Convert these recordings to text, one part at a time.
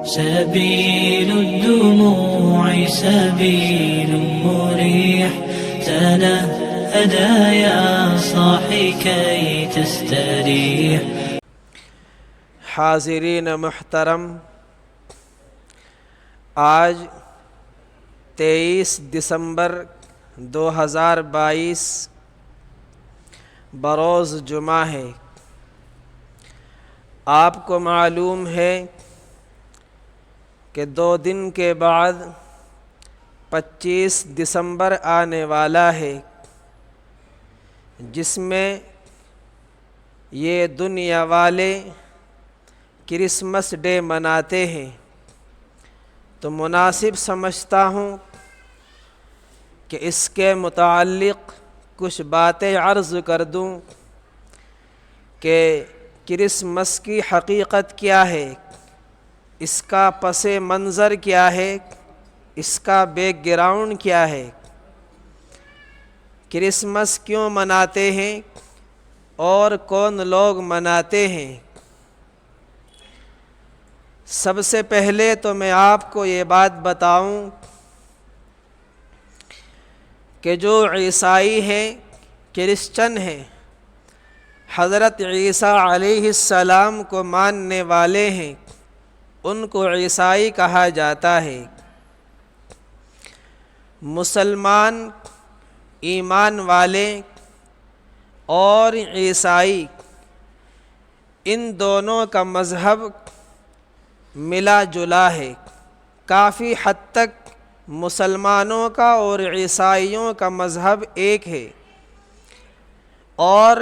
سبيل الدموع سبيل مريح تنهدى يا صاحي كي تستريح. حاضرین محترم، آج 23 دسمبر 2022 بروز جمعہ ہے۔ آپ کو معلوم ہے کہ 2 دن کے بعد 25 دسمبر آنے والا ہے، جس میں یہ دنیا والے کرسمس ڈے مناتے ہیں، تو مناسب سمجھتا ہوں کہ اس کے متعلق کچھ باتیں عرض کر دوں کہ کرسمس کی حقیقت کیا ہے، اس کا پس منظر کیا ہے، اس کا بیک گراؤنڈ کیا ہے، کرسمس کیوں مناتے ہیں اور کون لوگ مناتے ہیں۔ سب سے پہلے تو میں آپ کو یہ بات بتاؤں کہ جو عیسائی ہیں، کرسچن ہیں، حضرت عیسیٰ علیہ السلام کو ماننے والے ہیں، ان کو عیسائی کہا جاتا ہے۔ مسلمان ایمان والے اور عیسائی، ان دونوں کا مذہب ملا جلا ہے۔ کافی حد تک مسلمانوں کا اور عیسائیوں کا مذہب ایک ہے، اور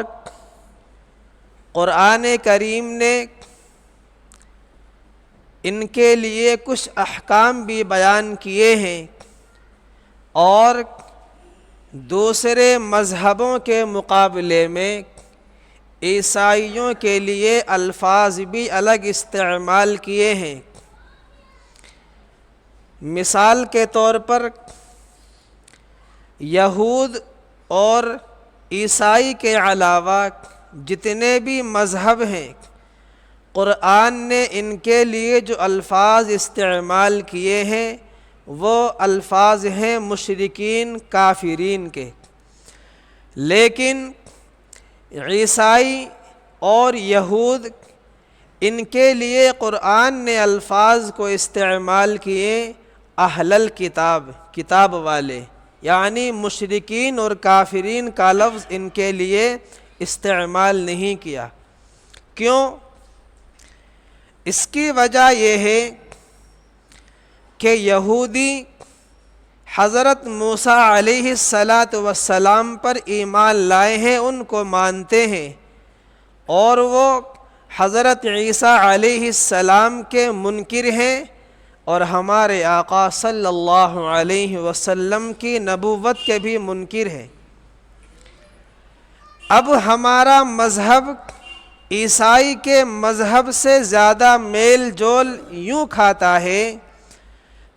قرآن کریم نے ان کے لیے کچھ احکام بھی بیان کیے ہیں، اور دوسرے مذہبوں کے مقابلے میں عیسائیوں کے لیے الفاظ بھی الگ استعمال کیے ہیں۔ مثال کے طور پر یہود اور عیسائی کے علاوہ جتنے بھی مذہب ہیں، قرآن نے ان کے لیے جو الفاظ استعمال کیے ہیں وہ الفاظ ہیں مشرکین، کافرین کے۔ لیکن عیسائی اور یہود، ان کے لیے قرآن نے الفاظ کو استعمال کیے اہل الکتاب، کتاب والے، یعنی مشرکین اور کافرین کا لفظ ان کے لیے استعمال نہیں کیا۔ کیوں؟ اس کی وجہ یہ ہے کہ یہودی حضرت موسیٰ علیہ السلام پر ایمان لائے ہیں، ان کو مانتے ہیں، اور وہ حضرت عیسیٰ علیہ السلام کے منکر ہیں، اور ہمارے آقا صلی اللہ علیہ وسلم کی نبوت کے بھی منکر ہیں۔ اب ہمارا مذہب عیسائی کے مذہب سے زیادہ میل جول یوں کھاتا ہے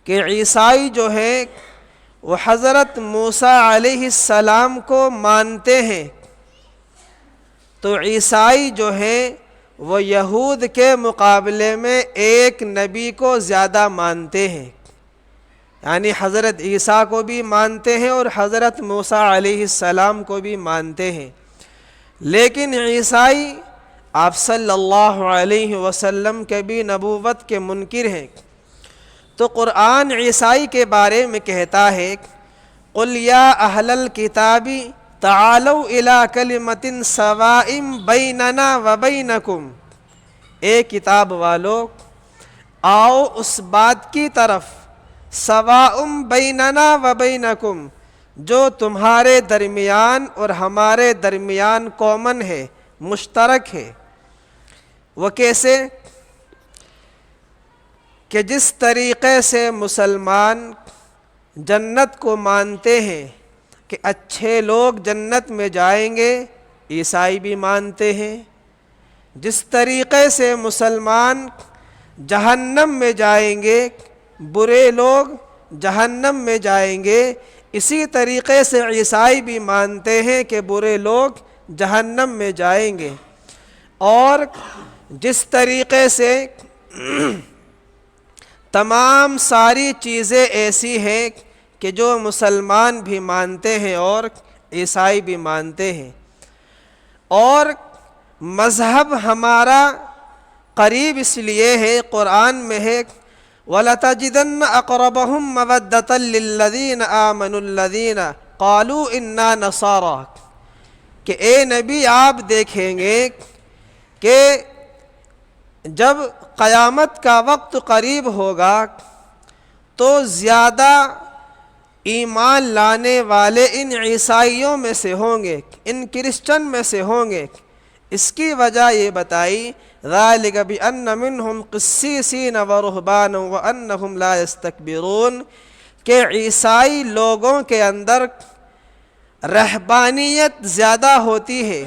کہ عیسائی جو ہے وہ حضرت موسیٰ علیہ السلام کو مانتے ہیں، تو عیسائی جو ہیں وہ یہود کے مقابلے میں ایک نبی کو زیادہ مانتے ہیں، یعنی حضرت عیسیٰ کو بھی مانتے ہیں اور حضرت موسیٰ علیہ السلام کو بھی مانتے ہیں۔ لیکن عیسائی آپ صلی اللہ علیہ وسلم کے بھی نبوت کے منکر ہیں، تو قرآن عیسائی کے بارے میں کہتا ہے قُلْ يَا أَهْلَ الْكِتَابِ تَعَالَوْا إِلَىٰ كَلِمَةٍ سَوَاءٍ بَيْنَنَا وَبَيْنَكُمْ، اے کتاب والو آؤ اس بات کی طرف، سواء بیننا وبینکم، جو تمہارے درمیان اور ہمارے درمیان کامن ہے، مشترک ہے۔ وہ کیسے؟ کہ جس طریقے سے مسلمان جنت کو مانتے ہیں کہ اچھے لوگ جنت میں جائیں گے، عیسائی بھی مانتے ہیں۔ جس طریقے سے مسلمان جہنم میں جائیں گے، برے لوگ جہنم میں جائیں گے، اسی طریقے سے عیسائی بھی مانتے ہیں کہ برے لوگ جہنم میں جائیں گے۔ اور جس طریقے سے تمام ساری چیزیں ایسی ہیں کہ جو مسلمان بھی مانتے ہیں اور عیسائی بھی مانتے ہیں، اور مذہب ہمارا قریب اس لیے ہے، قرآن میں ہے وَلَتَجِدَنَّ أَقْرَبَهُمْ مَوَدَّةً لِلَّذِينَ آمَنُوا الَّذِينَ قَالُوا إِنَّا نَصَارَىٰ، کہ اے نبی آپ دیکھیں گے کہ جب قیامت کا وقت قریب ہوگا تو زیادہ ایمان لانے والے ان عیسائیوں میں سے ہوں گے، ان کرسچن میں سے ہوں گے۔ اس کی وجہ یہ بتائی ذَلِكَ بِأَنَّ مِنْهُمْ قِسِّيسِينَ وَرُهْبَانًا وَأَنَّهُمْ لَا يَسْتَكْبِرُونَ، کہ عیسائی لوگوں کے اندر رہبانیت زیادہ ہوتی ہے،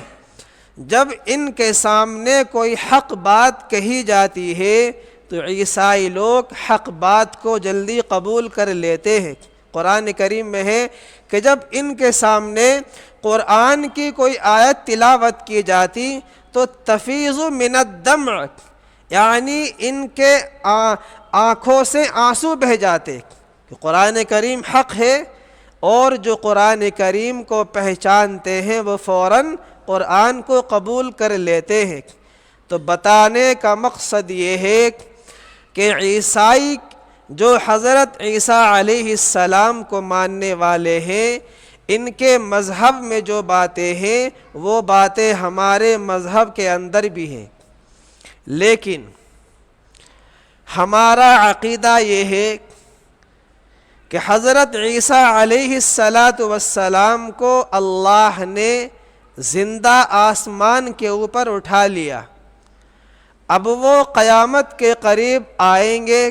جب ان کے سامنے کوئی حق بات کہی جاتی ہے تو عیسائی لوگ حق بات کو جلدی قبول کر لیتے ہیں۔ قرآن کریم میں ہے کہ جب ان کے سامنے قرآن کی کوئی آیت تلاوت کی جاتی تو تفیض من الدمع، یعنی ان کے آنکھوں سے آنسو بہہ جاتے کہ قرآن کریم حق ہے، اور جو قرآن کریم کو پہچانتے ہیں وہ فوراً قرآن کو قبول کر لیتے ہیں۔ تو بتانے کا مقصد یہ ہے کہ عیسائی جو حضرت عیسیٰ علیہ السلام کو ماننے والے ہیں، ان کے مذہب میں جو باتیں ہیں وہ باتیں ہمارے مذہب کے اندر بھی ہیں، لیکن ہمارا عقیدہ یہ ہے کہ حضرت عیسیٰ علیہ السلام کو اللہ نے زندہ آسمان کے اوپر اٹھا لیا، اب وہ قیامت کے قریب آئیں گے،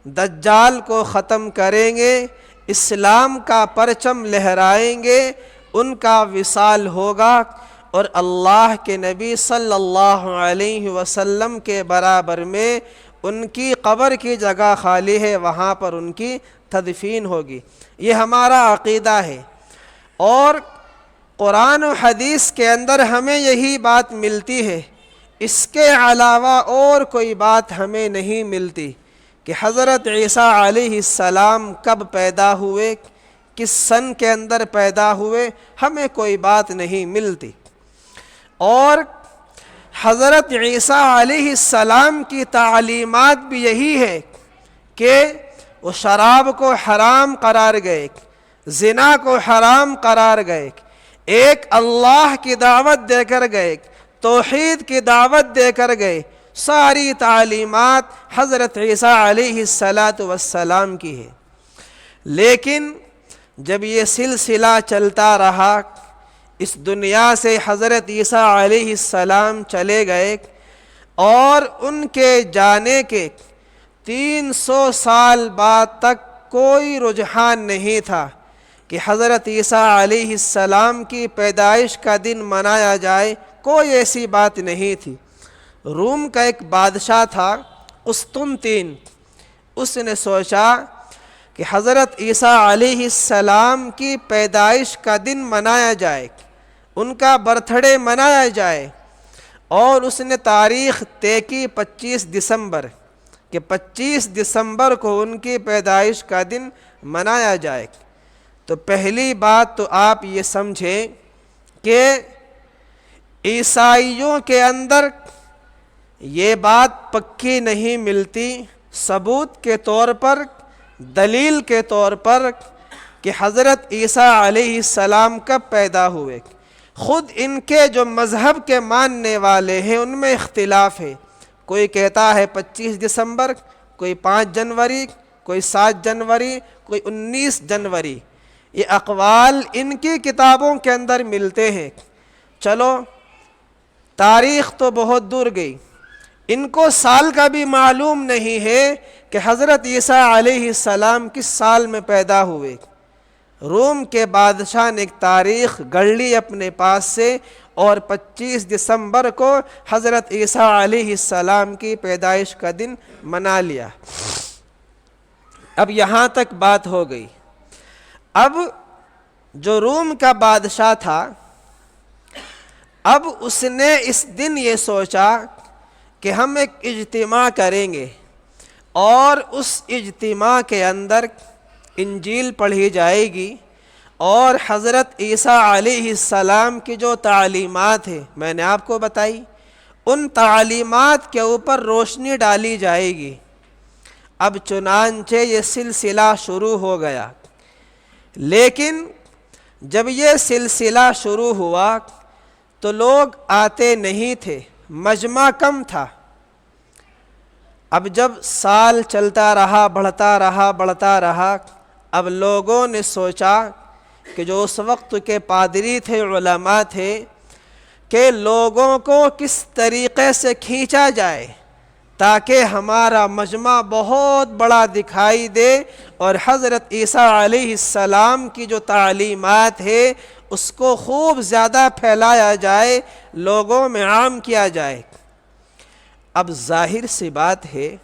دجال کو ختم کریں گے، اسلام کا پرچم لہرائیں گے، ان کا وصال ہوگا، اور اللہ کے نبی صلی اللہ علیہ وسلم کے برابر میں ان کی قبر کی جگہ خالی ہے، وہاں پر ان کی تدفین ہوگی۔ یہ ہمارا عقیدہ ہے، اور قرآن و حدیث کے اندر ہمیں یہی بات ملتی ہے، اس کے علاوہ اور کوئی بات ہمیں نہیں ملتی کہ حضرت عیسیٰ علیہ السلام کب پیدا ہوئے، کس سن کے اندر پیدا ہوئے، ہمیں کوئی بات نہیں ملتی۔ اور حضرت عیسیٰ علیہ السلام کی تعلیمات بھی یہی ہے کہ وہ شراب کو حرام قرار گئے، زنا کو حرام قرار گئے، ایک اللہ کی دعوت دے کر گئے، توحید کی دعوت دے کر گئے۔ ساری تعلیمات حضرت عیسیٰ علیہ السلام کی ہے، لیکن جب یہ سلسلہ چلتا رہا، اس دنیا سے حضرت عیسیٰ علیہ السلام چلے گئے، اور ان کے جانے کے 300 سال بعد تک کوئی رجحان نہیں تھا کہ حضرت عیسیٰ علیہ السلام کی پیدائش کا دن منایا جائے، کوئی ایسی بات نہیں تھی۔ روم کا ایک بادشاہ تھا قسطنطین، اس نے سوچا کہ حضرت عیسیٰ علیہ السلام کی پیدائش کا دن منایا جائے، ان کا برتھ ڈے منایا جائے، اور اس نے تاریخ طے کی 25 دسمبر کہ 25 دسمبر کو ان کی پیدائش کا دن منایا جائے۔ تو پہلی بات تو آپ یہ سمجھیں کہ عیسائیوں کے اندر یہ بات پکی نہیں ملتی ثبوت کے طور پر، دلیل کے طور پر کہ حضرت عیسیٰ علیہ السلام کب پیدا ہوئے۔ خود ان کے جو مذہب کے ماننے والے ہیں ان میں اختلاف ہے، کوئی کہتا ہے 25 دسمبر، کوئی 5 جنوری، کوئی 7 جنوری، کوئی 19 جنوری۔ یہ اقوال ان کی کتابوں کے اندر ملتے ہیں۔ چلو تاریخ تو بہت دور گئی، ان کو سال کا بھی معلوم نہیں ہے کہ حضرت عیسیٰ علیہ السلام کس سال میں پیدا ہوئے۔ روم کے بادشاہ نے ایک تاریخ گڑھ لی اپنے پاس سے، اور 25 دسمبر کو حضرت عیسیٰ علیہ السلام کی پیدائش کا دن منا لیا۔ اب یہاں تک بات ہو گئی۔ اب جو روم کا بادشاہ تھا، اب اس نے اس دن یہ سوچا کہ ہم ایک اجتماع کریں گے، اور اس اجتماع کے اندر انجیل پڑھی جائے گی اور حضرت عیسیٰ علیہ السلام کی جو تعلیمات ہیں میں نے آپ کو بتائی، ان تعلیمات کے اوپر روشنی ڈالی جائے گی۔ اب چنانچہ یہ سلسلہ شروع ہو گیا، لیکن جب یہ سلسلہ شروع ہوا تو لوگ آتے نہیں تھے، مجمع کم تھا۔ اب جب سال چلتا رہا، بڑھتا رہا، اب لوگوں نے سوچا کہ جو اس وقت کے پادری تھے، علماء تھے، کہ لوگوں کو کس طریقے سے کھینچا جائے تاکہ ہمارا مجمع بہت بڑا دکھائی دے اور حضرت عیسیٰ علیہ السلام کی جو تعلیمات ہے اس کو خوب زیادہ پھیلایا جائے، لوگوں میں عام کیا جائے۔ اب ظاہر سی بات ہے،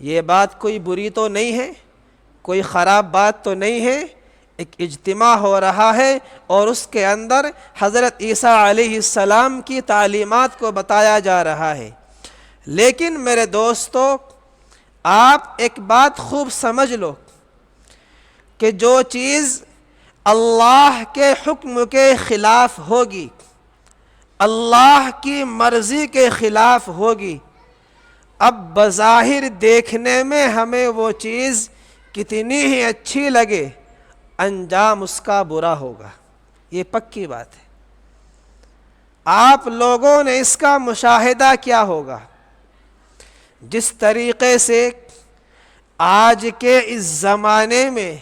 یہ بات کوئی بری تو نہیں ہے، کوئی خراب بات تو نہیں ہے، ایک اجتماع ہو رہا ہے اور اس کے اندر حضرت عیسیٰ علیہ السلام کی تعلیمات کو بتایا جا رہا ہے۔ لیکن میرے دوستو، آپ ایک بات خوب سمجھ لو کہ جو چیز اللہ کے حکم کے خلاف ہوگی، اللہ کی مرضی کے خلاف ہوگی، اب بظاہر دیکھنے میں ہمیں وہ چیز کتنی ہی اچھی لگے، انجام اس کا برا ہوگا، یہ پکی بات ہے۔ آپ لوگوں نے اس کا مشاہدہ کیا ہوگا، جس طریقے سے آج کے اس زمانے میں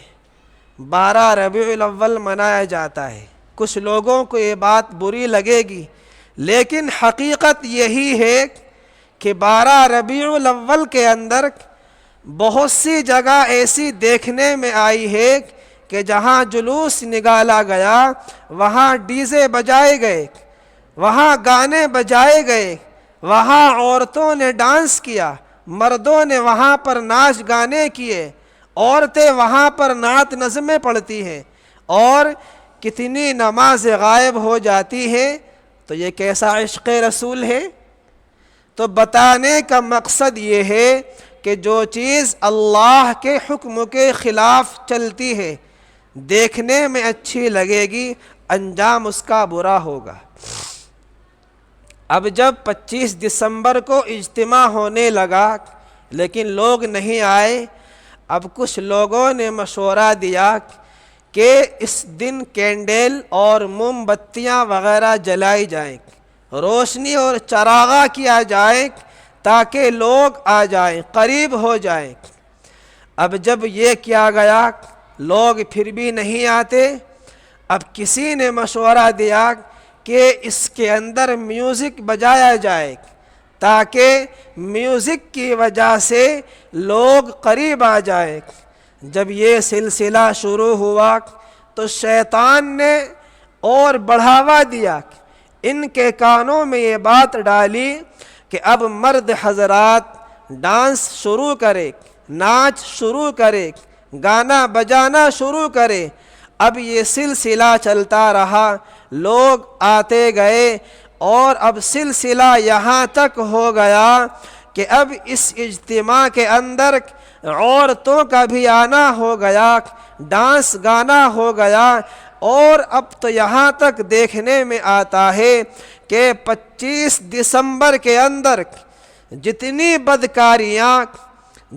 12 ربیع الاول منایا جاتا ہے۔ کچھ لوگوں کو یہ بات بری لگے گی، لیکن حقیقت یہی ہے کہ 12 ربیع الاول کے اندر بہت سی جگہ ایسی دیکھنے میں آئی ہے کہ جہاں جلوس نکالا گیا، وہاں ڈی جے بجائے گئے، وہاں گانے بجائے گئے، وہاں عورتوں نے ڈانس کیا، مردوں نے وہاں پر ناچ گانے کیے، عورتیں وہاں پر نعت نظمیں پڑھتی ہیں، اور کتنی نماز غائب ہو جاتی ہے۔ تو یہ کیسا عشق رسول ہے؟ تو بتانے کا مقصد یہ ہے کہ جو چیز اللہ کے حکم کے خلاف چلتی ہے، دیکھنے میں اچھی لگے گی، انجام اس کا برا ہوگا۔ اب جب 25 دسمبر کو اجتماع ہونے لگا لیکن لوگ نہیں آئے، اب کچھ لوگوں نے مشورہ دیا کہ اس دن کینڈل اور موم بتیاں وغیرہ جلائی جائیں، روشنی اور چراغاں کیا جائے تاکہ لوگ آ جائیں، قریب ہو جائیں۔ اب جب یہ کیا گیا، لوگ پھر بھی نہیں آتے۔ اب کسی نے مشورہ دیا کہ اس کے اندر میوزک بجایا جائے تاکہ میوزک کی وجہ سے لوگ قریب آ جائیں۔ جب یہ سلسلہ شروع ہوا تو شیطان نے اور بڑھاوا دیا، ان کے کانوں میں یہ بات ڈالی کہ اب مرد حضرات ڈانس شروع کرے، ناچ شروع کرے، گانا بجانا شروع کرے۔ اب یہ سلسلہ چلتا رہا، لوگ آتے گئے، اور اب سلسلہ یہاں تک ہو گیا کہ اب اس اجتماع کے اندر عورتوں کا بھی آنا ہو گیا، ڈانس گانا ہو گیا، اور اب تو یہاں تک دیکھنے میں آتا ہے کہ 25 دسمبر کے اندر جتنی بدکاریاں،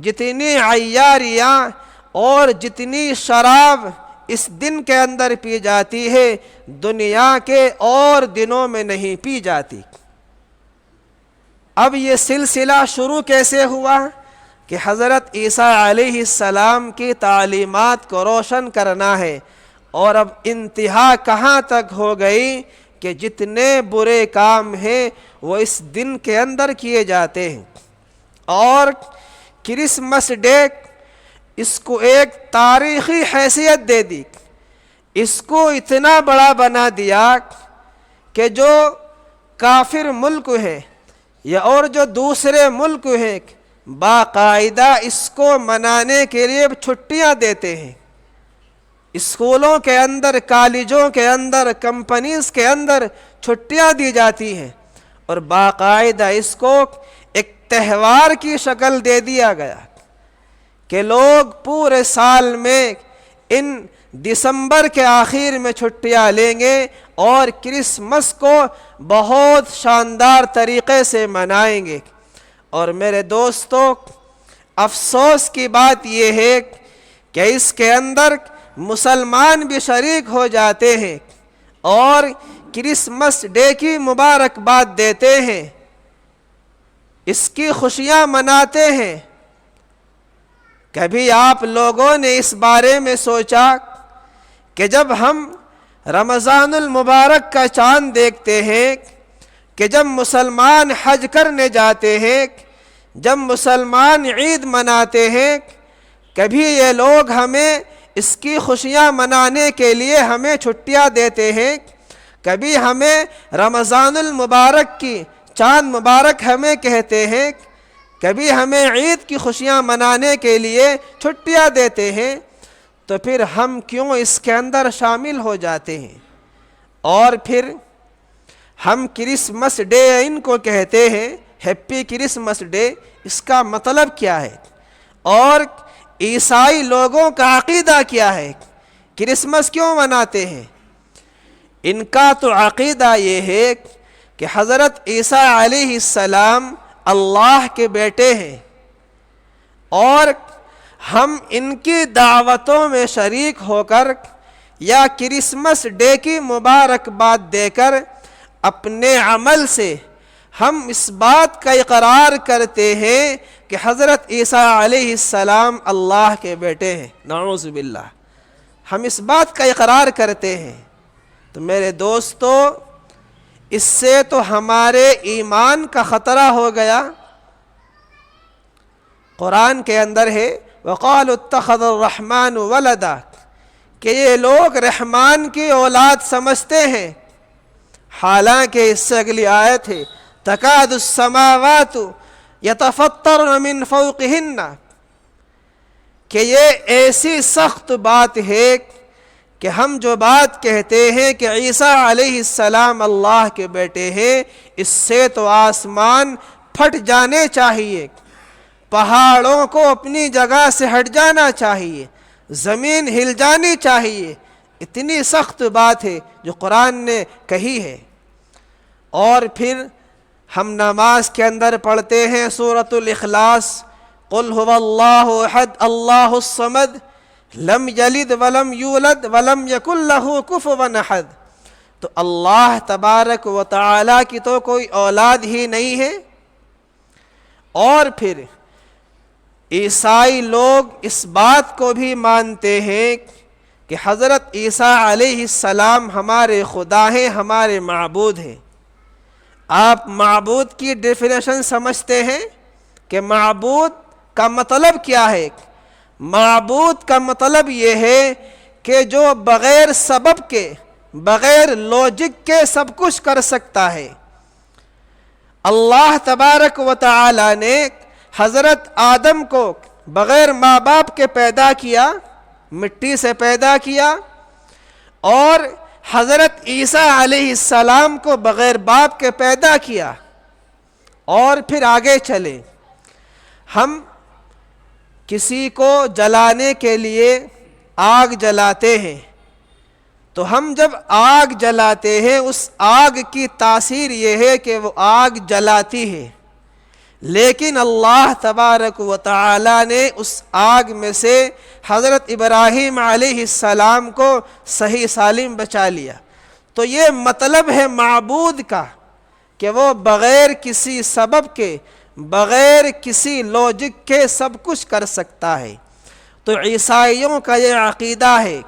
جتنی عیاریاں اور جتنی شراب اس دن کے اندر پی جاتی ہے، دنیا کے اور دنوں میں نہیں پی جاتی۔ اب یہ سلسلہ شروع کیسے ہوا کہ حضرت عیسیٰ علیہ السلام کی تعلیمات کو روشن کرنا ہے، اور اب انتہا کہاں تک ہو گئی کہ جتنے برے کام ہیں وہ اس دن کے اندر کیے جاتے ہیں۔ اور کرسمس ڈے اس کو ایک تاریخی حیثیت دے دی، اس کو اتنا بڑا بنا دیا کہ جو کافر ملک ہے یا اور جو دوسرے ملک ہیں باقاعدہ اس کو منانے کے لیے چھٹیاں دیتے ہیں۔ اسکولوں کے اندر، کالجوں کے اندر، کمپنیز کے اندر چھٹیاں دی جاتی ہیں، اور باقاعدہ اس کو ایک تہوار کی شکل دے دیا گیا۔ کہ لوگ پورے سال میں ان دسمبر کے آخر میں چھٹیاں لیں گے اور کرسمس کو بہت شاندار طریقے سے منائیں گے۔ اور میرے دوستو، افسوس کی بات یہ ہے کہ اس کے اندر مسلمان بھی شریک ہو جاتے ہیں اور کرسمس ڈے کی مبارکباد دیتے ہیں، اس کی خوشیاں مناتے ہیں۔ کبھی آپ لوگوں نے اس بارے میں سوچا کہ جب ہم رمضان المبارک کا چاند دیکھتے ہیں، کہ جب مسلمان حج کرنے جاتے ہیں، جب مسلمان عید مناتے ہیں، کبھی یہ لوگ ہمیں اس کی خوشیاں منانے کے لیے ہمیں چھٹیاں دیتے ہیں، کبھی ہمیں رمضان المبارک کی چاند مبارک ہمیں کہتے ہیں، کبھی ہمیں عید کی خوشیاں منانے کے لیے چھٹیاں دیتے ہیں، تو پھر ہم کیوں اس کے اندر شامل ہو جاتے ہیں؟ اور پھر ہم کرسمس ڈے ان کو کہتے ہیں، ہیپی کرسمس ڈے، اس کا مطلب کیا ہے؟ اور عیسائی لوگوں کا عقیدہ کیا ہے؟ کرسمس کیوں مناتے ہیں؟ ان کا تو عقیدہ یہ ہے کہ حضرت عیسیٰ علیہ السلام اللہ کے بیٹے ہیں، اور ہم ان کی دعوتوں میں شریک ہو کر یا کرسمس ڈے کی مبارکباد دے کر اپنے عمل سے ہم اس بات کا اقرار کرتے ہیں کہ حضرت عیسیٰ علیہ السلام اللہ کے بیٹے ہیں۔ نعوذ باللہ، ہم اس بات کا اقرار کرتے ہیں۔ تو میرے دوستو، اس سے تو ہمارے ایمان کا خطرہ ہو گیا۔ قرآن کے اندر ہے وَقَالُوا اتَّخَذَ الرَّحْمَنُ وَلَدًا، کہ یہ لوگ رحمان کی اولاد سمجھتے ہیں، حالانکہ اس سے اگلی آیت ہے تَكَادُ السَّمَاوَاتُ يَتَفَطَّرْنَ مِنْ فَوْقِهِنَّ، کہ یہ ایسی سخت بات ہے کہ ہم جو بات کہتے ہیں کہ عیسیٰ علیہ السلام اللہ کے بیٹے ہیں، اس سے تو آسمان پھٹ جانے چاہیے، پہاڑوں کو اپنی جگہ سے ہٹ جانا چاہیے، زمین ہل جانی چاہیے، اتنی سخت بات ہے جو قرآن نے کہی ہے۔ اور پھر ہم نماز کے اندر پڑھتے ہیں سورۃ الاخلاص، قل هو اللہ احد اللہ الصمد لم یلد ولم یولد ولم یکن له کفوا احد، تو اللہ تبارک و تعالی کی تو کوئی اولاد ہی نہیں ہے۔ اور پھر عیسائی لوگ اس بات کو بھی مانتے ہیں کہ حضرت عیسیٰ علیہ السلام ہمارے خدا ہیں، ہمارے معبود ہیں۔ آپ معبود کی ڈیفینیشن سمجھتے ہیں کہ معبود کا مطلب کیا ہے؟ معبود کا مطلب یہ ہے کہ جو بغیر سبب کے، بغیر لوجک کے سب کچھ کر سکتا ہے۔ اللہ تبارک و تعالی نے حضرت آدم کو بغیر ماں باپ کے پیدا کیا، مٹی سے پیدا کیا، اور حضرت عیسیٰ علیہ السلام کو بغیر باپ کے پیدا کیا۔ اور پھر آگے چلے، ہم کسی کو جلانے کے لیے آگ جلاتے ہیں، تو ہم جب آگ جلاتے ہیں اس آگ کی تاثیر یہ ہے کہ وہ آگ جلاتی ہے، لیکن اللہ تبارک و تعالی نے اس آگ میں سے حضرت ابراہیم علیہ السلام کو صحیح سالم بچا لیا۔ تو یہ مطلب ہے معبود کا کہ وہ بغیر کسی سبب کے، بغیر کسی لوجک کے سب کچھ کر سکتا ہے۔ تو عیسائیوں کا یہ عقیدہ ہے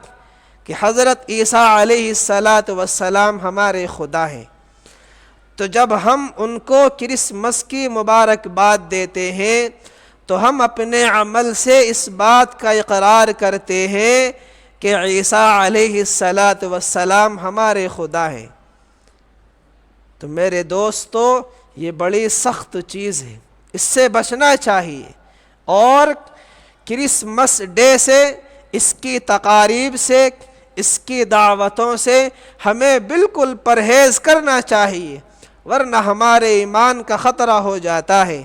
کہ حضرت عیسیٰ علیہ السلام ہمارے خدا ہیں۔ تو جب ہم ان کو کرسمس کی مبارکباد دیتے ہیں تو ہم اپنے عمل سے اس بات کا اقرار کرتے ہیں کہ عیسیٰ علیہ السلام ہمارے خدا ہیں۔ تو میرے دوستو، یہ بڑی سخت چیز ہے، اس سے بچنا چاہیے، اور کرسمس ڈے سے، اس کی تقاریب سے، اس کی دعوتوں سے ہمیں بالکل پرہیز کرنا چاہیے، ورنہ ہمارے ایمان کا خطرہ ہو جاتا ہے۔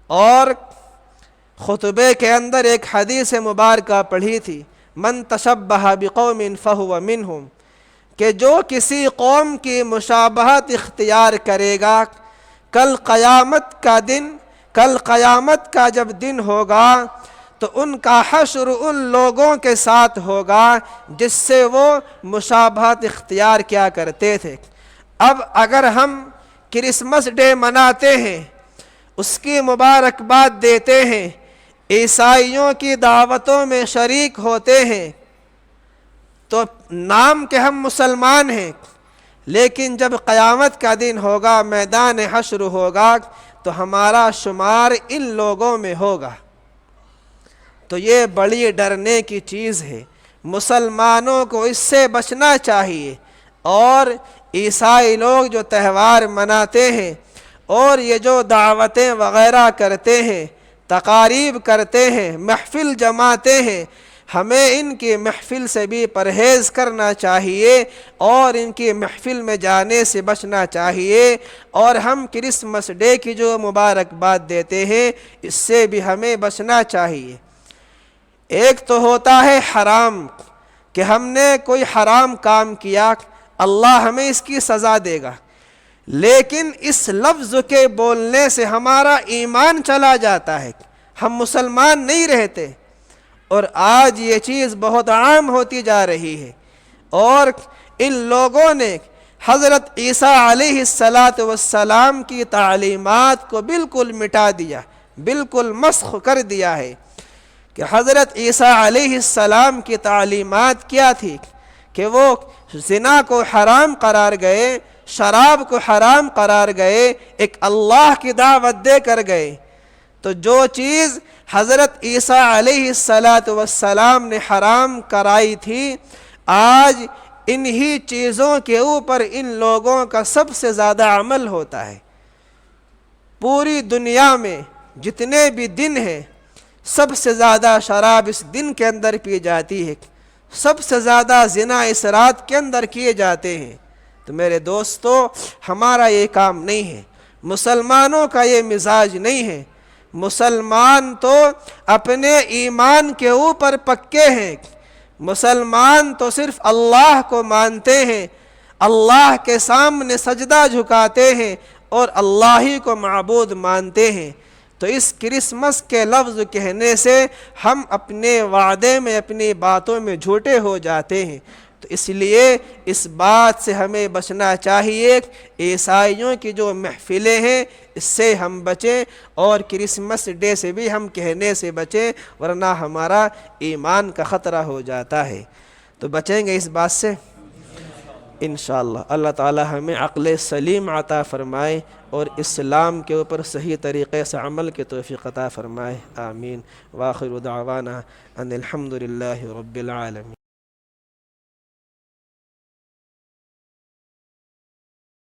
اور خطبے کے اندر ایک حدیث مبارکہ پڑھی تھی، من تشبہ بقوم فہو منہم، کہ جو کسی قوم کی مشابہت اختیار کرے گا، کل قیامت کا جب دن ہوگا تو ان کا حشر ان لوگوں کے ساتھ ہوگا جس سے وہ مشابہت اختیار کیا کرتے تھے۔ اب اگر ہم کرسمس ڈے مناتے ہیں، اس کی مبارکباد دیتے ہیں، عیسائیوں کی دعوتوں میں شریک ہوتے ہیں، تو نام کے ہم مسلمان ہیں، لیکن جب قیامت کا دن ہوگا، میدان حشر ہوگا، تو ہمارا شمار ان لوگوں میں ہوگا۔ تو یہ بڑی ڈرنے کی چیز ہے، مسلمانوں کو اس سے بچنا چاہیے۔ اور عیسائی لوگ جو تہوار مناتے ہیں اور یہ جو دعوتیں وغیرہ کرتے ہیں، تقاریب کرتے ہیں، محفل جماتے ہیں، ہمیں ان کی محفل سے بھی پرہیز کرنا چاہیے اور ان کی محفل میں جانے سے بچنا چاہیے۔ اور ہم کرسمس ڈے کی جو مبارکباد دیتے ہیں، اس سے بھی ہمیں بچنا چاہیے۔ ایک تو ہوتا ہے حرام، کہ ہم نے کوئی حرام کام کیا، اللہ ہمیں اس کی سزا دے گا، لیکن اس لفظ کے بولنے سے ہمارا ایمان چلا جاتا ہے، ہم مسلمان نہیں رہتے۔ اور آج یہ چیز بہت عام ہوتی جا رہی ہے، اور ان لوگوں نے حضرت عیسیٰ علیہ السلام کی تعلیمات کو بالکل مٹا دیا، بالکل مسخ کر دیا ہے۔ کہ حضرت عیسیٰ علیہ السلام کی تعلیمات کیا تھی؟ کہ وہ زنا کو حرام قرار گئے، شراب کو حرام قرار گئے، ایک اللہ کی دعوت دے کر گئے۔ تو جو چیز حضرت عیسیٰ علیہ السلام نے حرام کرائی تھی، آج انہی چیزوں کے اوپر ان لوگوں کا سب سے زیادہ عمل ہوتا ہے۔ پوری دنیا میں جتنے بھی دن ہیں، سب سے زیادہ شراب اس دن کے اندر پی جاتی ہے، سب سے زیادہ زنا اس رات کے اندر کیے جاتے ہیں۔ تو میرے دوستو، ہمارا یہ کام نہیں ہے، مسلمانوں کا یہ مزاج نہیں ہے۔ مسلمان تو اپنے ایمان کے اوپر پکے ہیں، مسلمان تو صرف اللہ کو مانتے ہیں، اللہ کے سامنے سجدہ جھکاتے ہیں اور اللہ ہی کو معبود مانتے ہیں۔ تو اس کرسمس کے لفظ کہنے سے ہم اپنے وعدے میں، اپنی باتوں میں جھوٹے ہو جاتے ہیں۔ تو اس لیے اس بات سے ہمیں بچنا چاہیے، عیسائیوں کی جو محفلیں ہیں اس سے ہم بچیں، اور کرسمس ڈے سے بھی ہم کہنے سے بچیں، ورنہ ہمارا ایمان کا خطرہ ہو جاتا ہے۔ تو بچیں گے اس بات سے انشاءاللہ۔ اللہ تعالی ہمیں عقل سلیم عطا فرمائے اور اسلام کے اوپر صحیح طریقے سے عمل کی توفیق عطا فرمائے، آمین۔ وآخر دعوانا ان الحمد للہ رب العالمین۔